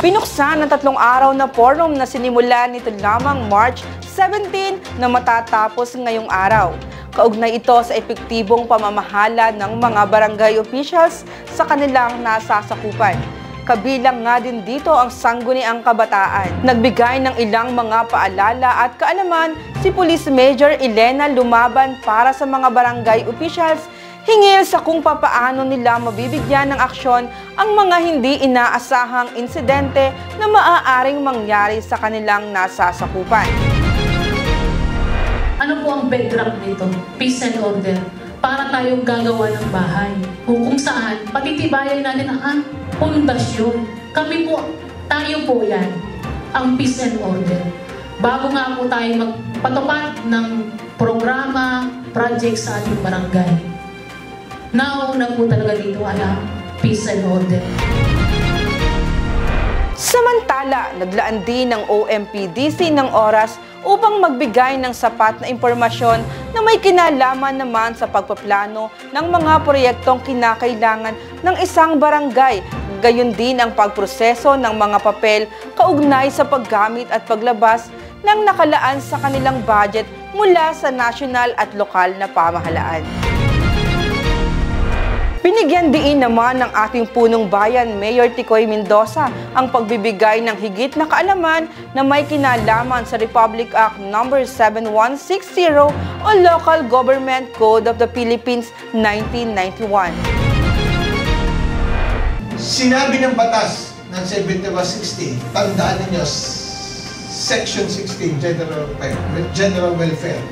Pinuksan ang 3 araw na forum na sinimulan nito lamang March 17 na matatapos ngayong araw. Kaugnay ito sa epektibong pamamahala ng mga barangay officials sa kanilang nasasakupan. Kabilang nga din dito ang sangguniang kabataan. Nagbigay ng ilang mga paalala at kaalaman si Police Major Elena Lumaban para sa mga barangay officials hingil sa kung papaano nila mabibigyan ng aksyon ang mga hindi inaasahang insidente na maaaring mangyari sa kanilang nasasakupan. Ano po ang bedrock nito? Peace and order. Para tayong gagawa ng bahay. Kung saan, patitibayan natin ang pundasyon. Tayo po yan, ang peace and order. Bago nga po tayo magpatupad ng programa, project sa ating barangay. Nauna po talaga dito ay ang peace and order. Samantala, naglaan din ng OMPDC ng oras upang magbigay ng sapat na impormasyon na may kinalaman naman sa pagpaplano ng mga proyektong kinakailangan ng isang barangay. Gayon din ang pagproseso ng mga papel kaugnay sa paggamit at paglabas ng nakalaan sa kanilang budget mula sa nasyonal at lokal na pamahalaan. Binigyan diin naman ng ating punong bayan, Mayor Ticoy Mendoza, ang pagbibigay ng higit na kaalaman na may kinalaman sa Republic Act No. 7160 o Local Government Code of the Philippines 1991. Sinabi ng batas ng 7160, tandaan ninyo, Section 16, General Welfare.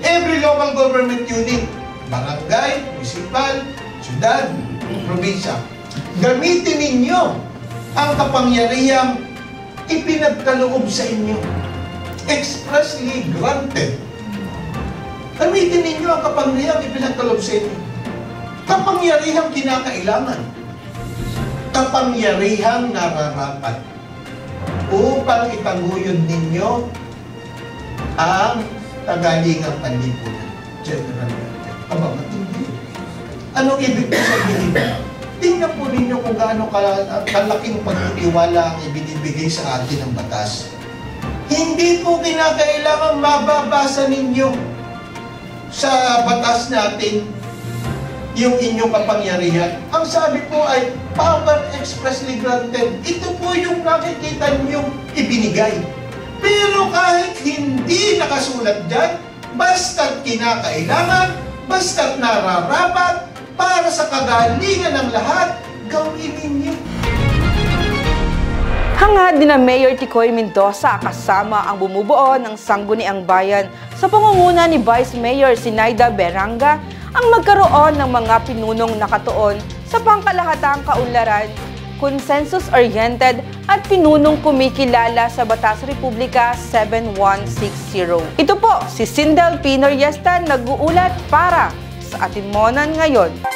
Every local government unit, barangay, municipal, syudad, probinsya, gamitin ninyo ang kapangyarihang ipinagkaloob sa inyo. Expressly granted. Gamitin ninyo ang kapangyarihang ipinagkaloob sa inyo. Kapangyarihang kinakailangan. Kapangyarihang nararapat upang itaguyod ninyo ang kagalingang panlipunan. General Welfare. Aba, matindi. Anong ibig ko sabihin? Tingnan po ninyo kung gaano kalaking pagtitiwala ang ibinibigay sa atin ng batas. Hindi po kinakailangan mababasa ninyo sa batas natin yung inyong kapangyarihan. Ang sabi po ay power expressly granted. Ito po yung nakikita ninyong ibinigay. Pero kahit hindi nakasulat dyan, basta't kinakailangan, basta't nararapat, para sa kagalingan ng lahat, gawin ninyo. Hangad din na Mayor Ticoy Mendoza kasama ang bumubuo ng Sangguniang Bayan sa pangunguna ni Vice Mayor Sinaida Beranga ang magkaroon ng mga pinunong nakatuon sa pangkalahatang kaunlaran, consensus-oriented at pinunong kumikilala sa Batas Republika 7160. Ito po si Sindel P. Noriesta nag-uulat para sa Atinmonan Ngayon.